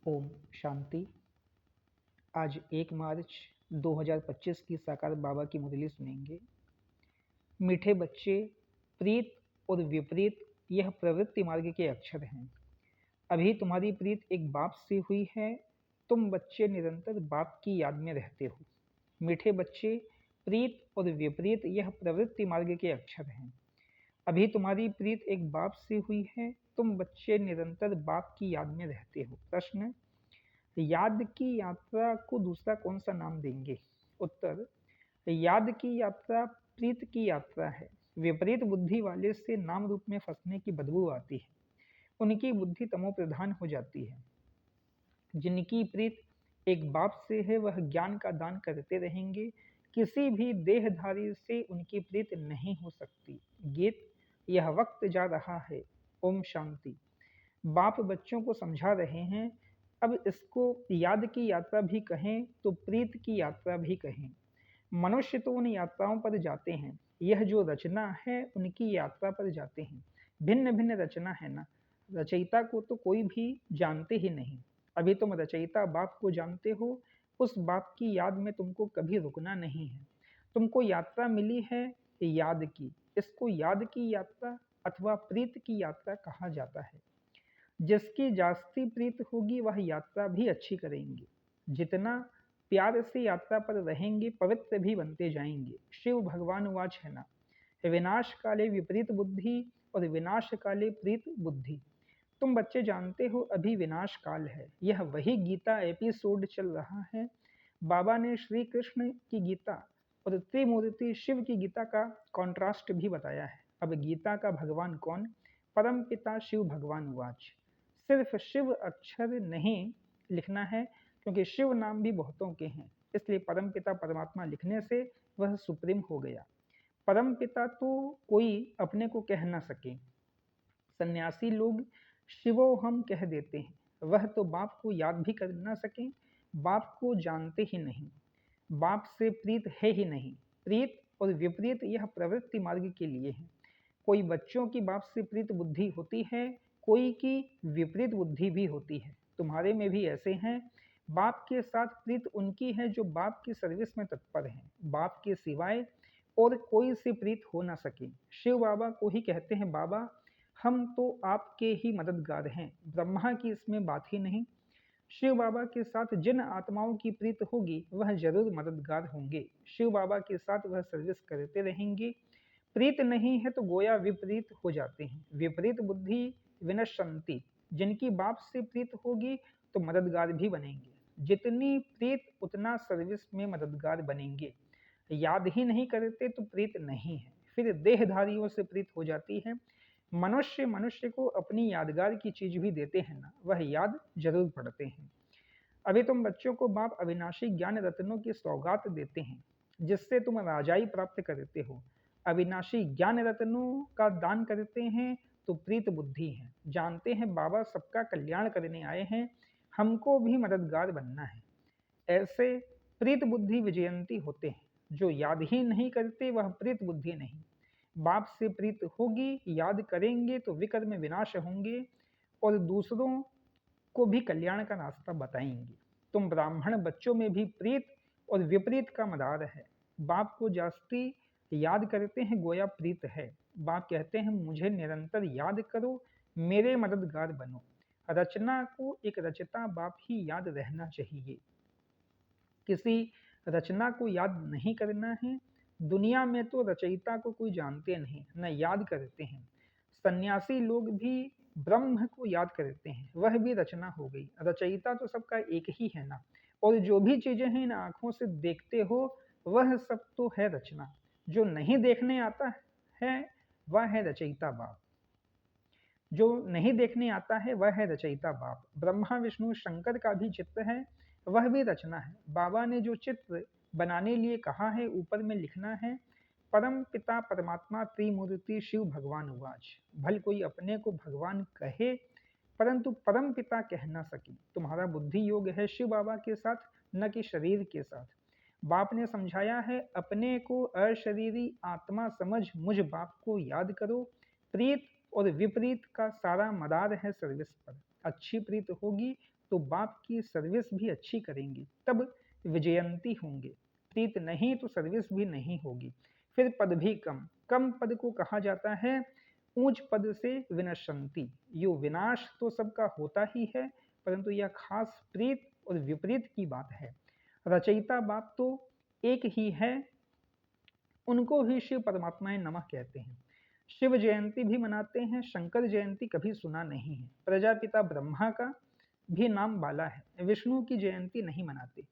ओम शांति। आज 1 मार्च 2025 की साकार बाबा की मुरली सुनेंगे। मीठे बच्चे, प्रीत और विपरीत यह प्रवृत्ति मार्ग के अक्षर हैं। अभी तुम्हारी प्रीत एक बाप से हुई है, तुम बच्चे निरंतर बाप की याद में रहते हो। मीठे बच्चे, प्रीत और विपरीत यह प्रवृत्ति मार्ग के अक्षर हैं। अभी तुम्हारी प्रीत एक बाप से हुई है, तुम बच्चे निरंतर बाप की याद में रहते हो। प्रश्न: याद की यात्रा को दूसरा कौन सा नाम देंगे? उत्तर: याद की यात्रा प्रीत की यात्रा है। विपरीत बुद्धि वाले से नाम रूप में फंसने की बदबू आती है, उनकी बुद्धि तमो प्रधान हो जाती है। जिनकी प्रीत एक बाप से है वह ज्ञान का दान करते रहेंगे, किसी भी देहधारी से उनकी प्रीत नहीं हो सकती। गीत: यह वक्त जा रहा है। ओम शांति। बाप बच्चों को समझा रहे हैं, अब इसको याद की यात्रा भी कहें तो प्रीत की यात्रा भी कहें। मनुष्य तो उन यात्राओं पर जाते हैं, यह जो रचना है उनकी यात्रा पर जाते हैं। भिन्न भिन्न रचना है ना, रचयिता को तो कोई भी जानते ही नहीं। अभी तुम रचयिता बाप को जानते हो, उस बाप की याद में तुमको कभी रुकना नहीं है। तुमको यात्रा मिली है याद की, इसको याद की यात्रा अथवा प्रीत की यात्रा कहा जाता है। जिसकी जास्ती प्रीत होगी वह यात्रा भी अच्छी करेंगे। जितना प्यार से यात्रा पर रहेंगे पवित्र भी बनते जाएंगे। शिव भगवान वाच है ना, विनाश काले विपरीत बुद्धि और विनाश काले प्रीत बुद्धि। तुम बच्चे जानते हो अभी विनाश काल है, यह वही गीता एपिसोड चल रहा है। बाबा ने श्री कृष्ण की गीता और त्रिमूर्ति शिव की गीता का कॉन्ट्रास्ट भी बताया है। अब गीता का भगवान कौन? परम पिता शिव भगवान वाच। सिर्फ शिव अक्षर नहीं लिखना है, क्योंकि शिव नाम भी बहुतों के हैं, इसलिए परम पिता परमात्मा लिखने से वह सुप्रीम हो गया। परम पिता तो कोई अपने को कह ना सके। सन्यासी लोग शिवो हम कह देते हैं, वह तो बाप को याद भी कर ना सके, बाप को जानते ही नहीं, बाप से प्रीत है ही नहीं। प्रीत और विपरीत यह प्रवृत्ति मार्ग के लिए है। कोई बच्चों की बाप से प्रीत बुद्धि होती है, कोई की विपरीत बुद्धि भी होती है। तुम्हारे में भी ऐसे हैं। बाप के साथ प्रीत उनकी है जो बाप की सर्विस में तत्पर हैं, बाप के सिवाय और कोई से प्रीत हो ना सके। शिव बाबा को ही कहते हैं, बाबा हम तो आपके ही मददगार हैं, ब्रह्मा की इसमें बात ही नहीं। शिव बाबा के साथ जिन आत्माओं की प्रीत होगी वह जरूर मददगार होंगे, शिव बाबा के साथ वह सर्विस करते रहेंगे। प्रीत नहीं है तो गोया विपरीत हो जाते हैं। विपरीत बुद्धि विनश्यंती, जिनकी बाप से प्रीत होगी तो मददगार भी बनेंगे। जितनी प्रीत उतना सर्विस में मददगार बनेंगे। याद ही नहीं करते तो प्रीत नहीं है, फिर देहधारियों से प्रीत हो जाती है। मनुष्य मनुष्य को अपनी यादगार की चीज भी देते हैं ना, वह याद जरूर पड़ते हैं। अभी तुम बच्चों को बाप अविनाशी ज्ञान रत्नों की सौगात देते हैं, जिससे तुम राजाई प्राप्त करते हो। अविनाशी ज्ञान रत्नों का दान करते हैं तो प्रीत बुद्धि है। जानते हैं बाबा सबका कल्याण करने आए हैं, हमको भी मददगार बनना है। ऐसे प्रीत बुद्धि विजयंती होते हैं। जो याद ही नहीं करते वह प्रीत बुद्धि नहीं। बाप से प्रीत होगी, याद करेंगे तो विकर्म विनाश होंगे और दूसरों को भी कल्याण का रास्ता बताएंगे। तुम ब्राह्मण बच्चों में भी प्रीत और विपरीत का मदार है। बाप को जास्ती याद करते हैं गोया प्रीत है। बाप कहते हैं मुझे निरंतर याद करो, मेरे मददगार बनो। रचना को एक रचता बाप ही याद रहना चाहिए, किसी रचना को याद नहीं करना है। दुनिया में तो रचयिता को कोई जानते नहीं, न याद करते हैं। सन्यासी लोग भी ब्रह्म को याद करते हैं, वह भी रचना हो गई। रचयिता तो सबका एक ही है ना, और जो भी चीजें हैं इन आंखों से देखते हो वह सब तो है रचना। जो नहीं देखने आता है वह है रचयिता बाप, जो नहीं देखने आता है वह है रचयिता बाप। ब्रह्मा विष्णु शंकर का भी चित्र है, वह भी रचना है। बाबा ने जो चित्र बनाने लिए कहा है ऊपर में लिखना है, परम पिता परमात्मा त्रिमूर्ति शिव भगवान उवाच। भल कोई अपने को भगवान कहे परंतु परम पिता कह ना सके। तुम्हारा बुद्धि योग है शिव बाबा के साथ, न कि शरीर के साथ। बाप ने समझाया है अपने को अशरीरी आत्मा समझ मुझ बाप को याद करो। प्रीत और विपरीत का सारा मदार है सर्विस पर। अच्छी प्रीत होगी तो बाप की सर्विस भी अच्छी करेंगे, तब विजयंती होंगे। प्रीत नहीं तो सर्विस भी नहीं होगी। फिर पद भी कम, कम पद को कहा जाता है ऊंच पद से विनश्यंती। यो विनाश तो सबका होता ही है, परंतु यह खास प्रीत और विपरीत की बात है। रचयिता बाप तो एक ही है, उनको ही शिव परमात्माएं नमः कहते हैं। शिव जयंती भी मनाते हैं, शंकर जयंती कभी सुना नहीं है। प्रजापिता ब्रह्मा का भी नाम बाला है। विष्णु की जयंती नहीं मनाते,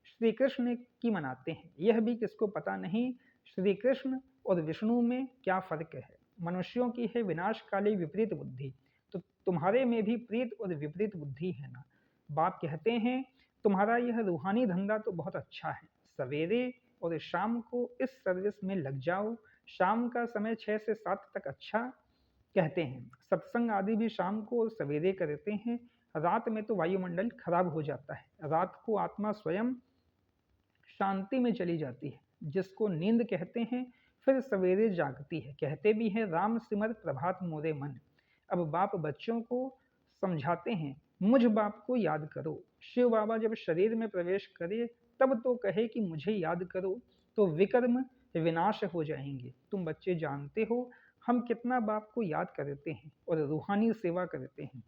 श्री कृष्ण की मनाते हैं। यह भी किसको पता नहीं श्री कृष्ण और विष्णु में क्या फर्क है। मनुष्यों की है विनाशकाली विपरीत बुद्धि, तो तुम्हारे में भी प्रीत और विपरीत बुद्धि है ना। बाप कहते हैं तुम्हारा यह रूहानी धंधा तो बहुत अच्छा है, सवेरे और शाम को इस सर्विस में लग जाओ। शाम का समय 6 से 7 तक अच्छा कहते हैं। सत्संग आदि भी शाम को और सवेरे करते हैं। रात में तो वायुमंडल खराब हो जाता है। रात को आत्मा स्वयं शांति में चली जाती है, जिसको नींद कहते हैं। फिर सवेरे जागती है। कहते भी हैं राम सिमर प्रभात मोरे मन। अब बाप बच्चों को समझाते हैं मुझ बाप को याद करो। शिव बाबा जब शरीर में प्रवेश करे तब तो कहे कि मुझे याद करो, तो विकर्म विनाश हो जाएंगे। तुम बच्चे जानते हो हम कितना बाप को याद करते हैं और रूहानी सेवा करते हैं।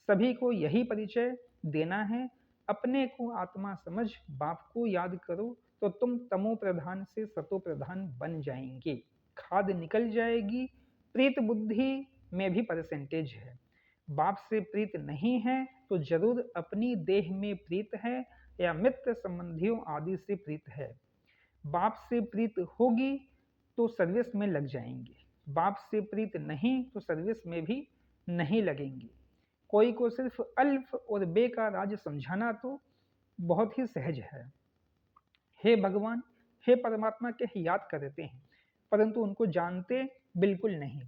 सभी को यही परिचय देना है। अपने को आत्मा समझ बाप को याद करो, तो तुम तमो प्रधान से सतो प्रधान बन जाएंगे। खाद निकल जाएगी। प्रीत बुद्धि में भी परसेंटेज है। बाप से प्रीत नहीं है तो जरूर अपनी देह में प्रीत है या मित्र संबंधियों आदि से प्रीत है। बाप से प्रीत होगी तो सर्विस में लग जाएंगे। बाप से प्रीत नहीं तो सर्विस में भी नहीं लगेंगे। कोई को सिर्फ अल्फ और बे का राज समझाना तो बहुत ही सहज है। हे भगवान, हे परमात्मा के याद करते हैं, परंतु उनको जानते बिल्कुल नहीं।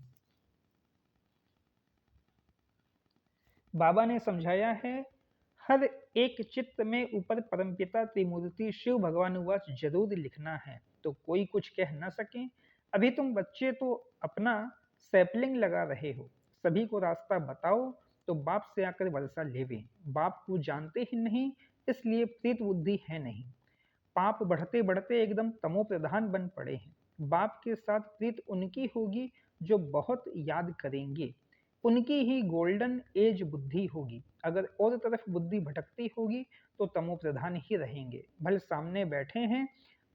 बाबा ने समझाया है हर एक चित्त में ऊपर परमपिता त्रिमूर्ति शिव भगवानुवाच जरूर लिखना है, तो कोई कुछ कह न सके। अभी तुम बच्चे तो अपना सैपलिंग लगा रहे हो। सभी को रास्ता बताओ तो बाप से आकर वर्षा लेवे। बाप को जानते ही नहीं, इसलिए प्रीत बुद्धि है नहीं। पाप बढ़ते बढ़ते एकदम तमो प्रधान बन पड़े हैं। बाप के साथ प्रीत उनकी होगी जो बहुत याद करेंगे। उनकी ही गोल्डन एज बुद्धि होगी। अगर और तरफ बुद्धि भटकती होगी तो तमो प्रधान ही रहेंगे। भले सामने बैठे हैं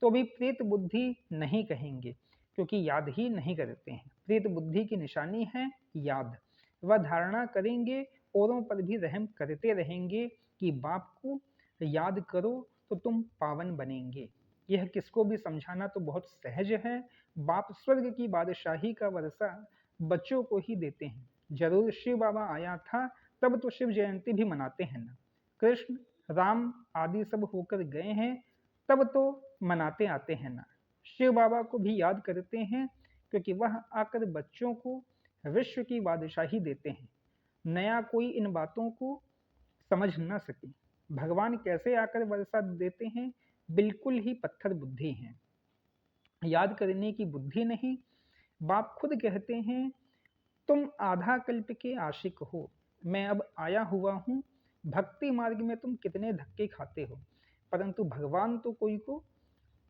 तो भी प्रीत बुद्धि नहीं कहेंगे, क्योंकि याद ही नहीं करते हैं। प्रीत बुद्धि की निशानी है याद। वह धारणा करेंगे, औरों पर भी रहम करते रहेंगे कि बाप को याद करो तो तुम पावन बनेंगे। यह किसको भी समझाना तो बहुत सहज है। बाप स्वर्ग की बादशाही का वर्षा बच्चों को ही देते हैं। जरूर शिव बाबा आया था तब तो शिव जयंती भी मनाते हैं ना। कृष्ण राम आदि सब होकर गए हैं तब तो मनाते आते हैं ना। शिव बाबा को भी याद करते हैं, क्योंकि वह आकर बच्चों को विश्व की बादशाही देते हैं। नया कोई इन बातों को समझ न सके। भगवान कैसे आकर वर्षा देते हैं, बिल्कुल ही पत्थर बुद्धि हैं, याद करने की बुद्धि नहीं। बाप खुद कहते हैं तुम आधा कल्प के आशिक हो, मैं अब आया हुआ हूँ। भक्ति मार्ग में तुम कितने धक्के खाते हो, परंतु भगवान तो कोई को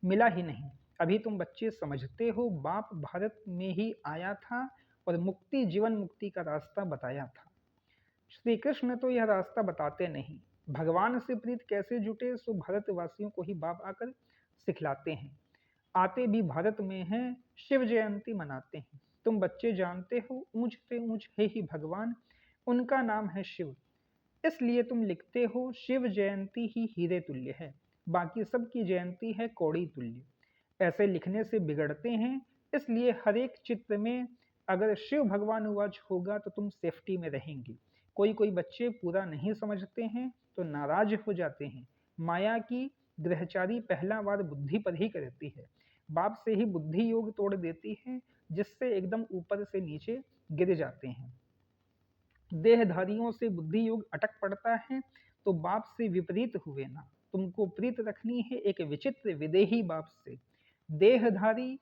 मिला ही नहीं। अभी तुम बच्चे समझते हो बाप भारत में ही आया था और मुक्ति जीवन मुक्ति का रास्ता बताया था। श्री कृष्ण तो यह रास्ता बताते नहीं। भगवान से प्रीत कैसे जुटे, सो भारतवासियों को ही बाप आकर सिखलाते हैं। आते भी भारत में हैं, शिव जयंती मनाते हैं। तुम बच्चे जानते हो ऊंच पे ऊंच है ही भगवान, उनका नाम है शिव। इसलिए तुम लिखते हो शिव जयंती ही हीरे तुल्य है, बाकी सबकी जयंती है कौड़ी तुल्य। ऐसे लिखने से बिगड़ते हैं। इसलिए हर एक चित्र में अगर शिव भगवान उवाच होगा तो तुम सेफ्टी में रहेंगे। कोई कोई बच्चे पूरा नहीं समझते हैं तो नाराज हो जाते हैं। माया की ग्रहचारी पहला वार बुद्धि पर ही करती है। बाप से ही बुद्धि योग तोड़ देती है, जिससे एकदम ऊपर से नीचे गिर जाते हैं। देहधारियों से बुद्धि योग अटक पड़ता है, तो बाप से विपरीत हुए ना। तुमको प्रीत रखनी है एक विचित्र विदेही बाप से। देहधारी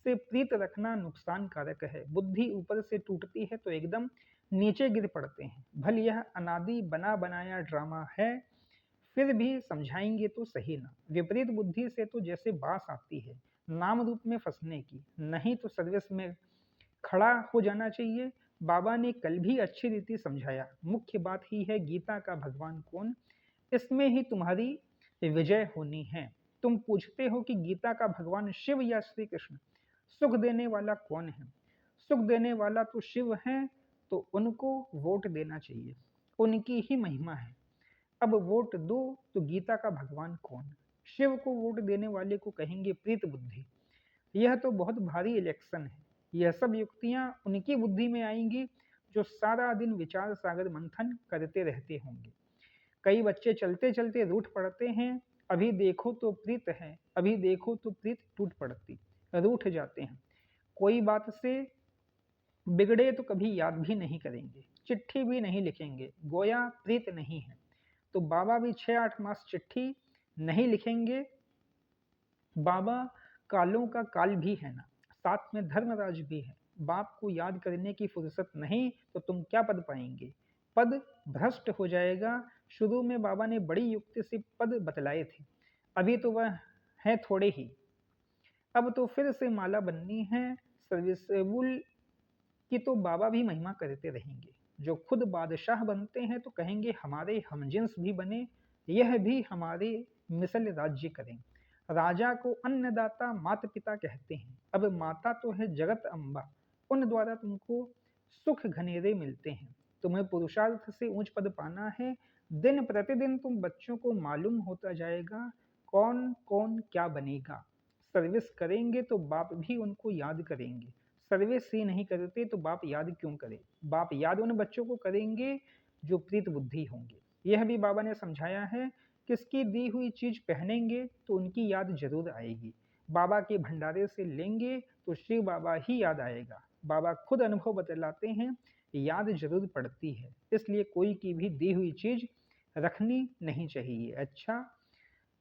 से प्रीत रखना नुकसान कारक है। बुद्धि ऊपर से टूटती है तो एकदम नीचे गिर पड़ते हैं। भले यह अनादि बना बनाया ड्रामा है, फिर भी समझाएंगे तो सही ना। विपरीत बुद्धि से तो जैसे बास आती है नाम रूप में फंसने की, नहीं तो सर्विस में खड़ा हो जाना चाहिए। बाबा ने कल भी अच्छी रीति समझाया, मुख्य बात ही है गीता का भगवान कौन, इसमें ही तुम्हारी विजय होनी है। तुम पूछते हो कि गीता का भगवान शिव या श्री कृष्ण, सुख देने वाला कौन है? सुख देने वाला तो शिव है, तो उनको वोट देना चाहिए, उनकी ही महिमा है। अब वोट दो तो गीता का भगवान कौन? शिव को वोट देने वाले को कहेंगे प्रीत बुद्धि। यह तो बहुत भारी इलेक्शन है। यह सब युक्तियां उनकी बुद्धि में आएंगी जो सारा दिन विचार सागर मंथन करते रहते होंगे। कई बच्चे चलते चलते रूठ पड़ते हैं, अभी देखो तो प्रीत है, अभी देखो तो प्रीत टूट पड़ती, रूठ जाते हैं। कोई बात से बिगड़े तो कभी याद भी नहीं करेंगे, चिट्ठी भी नहीं लिखेंगे, गोया प्रीत नहीं है। तो बाबा भी 6-8 मास चिट्ठी नहीं लिखेंगे। बाबा कालों का काल भी है ना, साथ में धर्मराज भी है। बाप को याद करने की फुर्सत नहीं तो तुम क्या पद पाएंगे? पद भ्रष्ट हो जाएगा। शुरू में बाबा ने बड़ी युक्ति से पद बतलाए थे, अभी तो वह है थोड़े ही। अब तो फिर से माला बननी है। सर्विसेबल की तो बाबा भी महिमा करते रहेंगे। जो खुद बादशाह बनते हैं तो कहेंगे हमारे हमजिन्स भी बने, यह भी हमारे मिसल राज्य करें। राजा को अन्नदाता माता पिता कहते हैं, अब माता तो है जगत अम्बा, उन द्वारा तुमको सुख घनेरे मिलते हैं। तुम्हें पुरुषार्थ से ऊंच पद पाना है। दिन प्रतिदिन तुम बच्चों को मालूम होता जाएगा कौन कौन क्या बनेगा। सर्विस करेंगे तो बाप भी उनको याद करेंगे, सर्विस ही नहीं करते तो बाप याद क्यों करे? बाप याद उन बच्चों को करेंगे जो प्रीत बुद्धि होंगे। यह भी बाबा ने समझाया है, किसकी दी हुई चीज पहनेंगे तो उनकी याद जरूर आएगी। बाबा के भंडारे से लेंगे तो शिव बाबा ही याद आएगा। बाबा खुद अनुभव बतलाते हैं, याद जरूर पड़ती है, इसलिए कोई की भी दी हुई चीज रखनी नहीं चाहिए। अच्छा,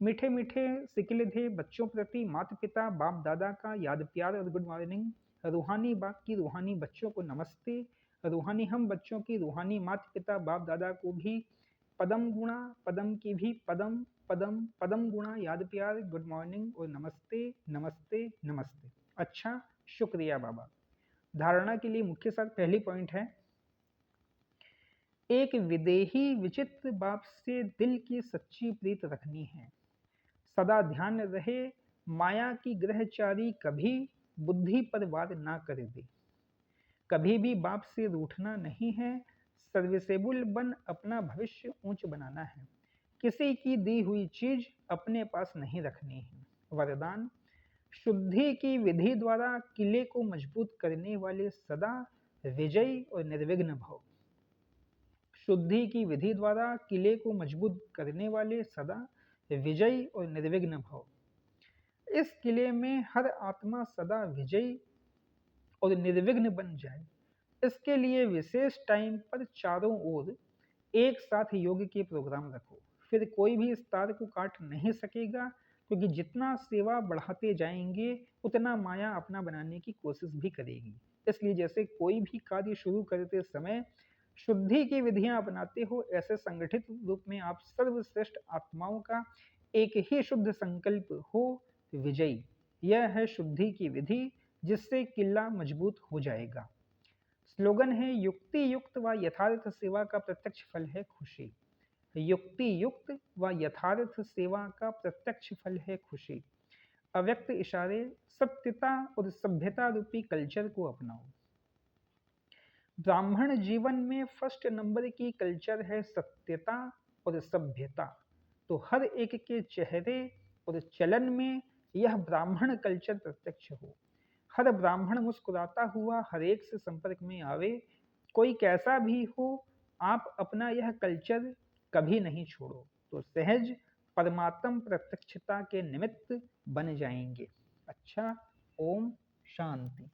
मीठे मीठे सिकिल थे बच्चों प्रति माता पिता बाप दादा का याद प्यार और गुड मॉर्निंग। रूहानी बाप की रूहानी बच्चों को नमस्ते। रूहानी हम बच्चों की रूहानी माता पिता बाप दादा को भी पदम गुणा, पदम की भी पदम पदम पदम गुणा याद प्यार गुड मॉर्निंग और नमस्ते नमस्ते नमस्ते। अच्छा, शुक्रिया बाबा। धारणा के लिए मुख्य साथ पहली पॉइंट है, एक विदेही विचित्र बाप से दिल की सच्ची प्रीत रखनी है। सदा ध्यान रहे माया की ग्रहचारी कभी बुद्धि पर वार ना कर दे। कभी भी बाप से रूठना नहीं है। सर्विसेबल बन अपना भविष्य ऊंच बनाना है। किसी की दी हुई चीज अपने पास नहीं रखनी है। वरदान, शुद्धि की विधि द्वारा किले को मजबूत करने वाले सदा विजयी और निर्विघ्न भव। शुद्धि की विधि द्वारा किले को मजबूत करने वाले सदा विजयी और निर्विघ्न भव। इस किले में हर आत्मा सदा विजयी और निर्विघ्न बन जाए, इसके लिए विशेष टाइम पर चारों ओर एक साथ योग के प्रोग्राम रखो। फिर कोई भी इस तार को काट नहीं सकेगा, क्योंकि जितना सेवा बढ़ाते जाएंगे उतना माया अपना बनाने की कोशिश भी करेगी। इसलिए जैसे कोई भी कार्य शुरू करते समय शुद्धि की विधियां अपनाते हो, ऐसे संगठित रूप में आप सर्वश्रेष्ठ आत्माओं का एक ही शुद्ध संकल्प हो, विजयी। यह है शुद्धि की विधि, जिससे किला मजबूत हो जाएगा। स्लोगन है, युक्ति युक्त व यथार्थ सेवा का प्रत्यक्ष फल है खुशी। युक्ति युक्त व यथार्थ सेवा का प्रत्यक्ष फल है खुशी। अव्यक्त इशारे, सत्यता और सभ्यता रूपी कल्चर को अपनाओ। ब्राह्मण जीवन में फर्स्ट नंबर की कल्चर है सत्यता और सभ्यता। तो हर एक के चेहरे और चलन में यह ब्राह्मण कल्चर प्रत्यक्ष हो। हर ब्राह्मण मुस्कुराता हुआ हर एक से संपर्क में आवे, कोई कैसा भी हो, आप अपना यह कल्चर कभी नहीं छोड़ो, तो सहज परमात्म प्रत्यक्षता के निमित्त बन जाएंगे। अच्छा, ओम शांति।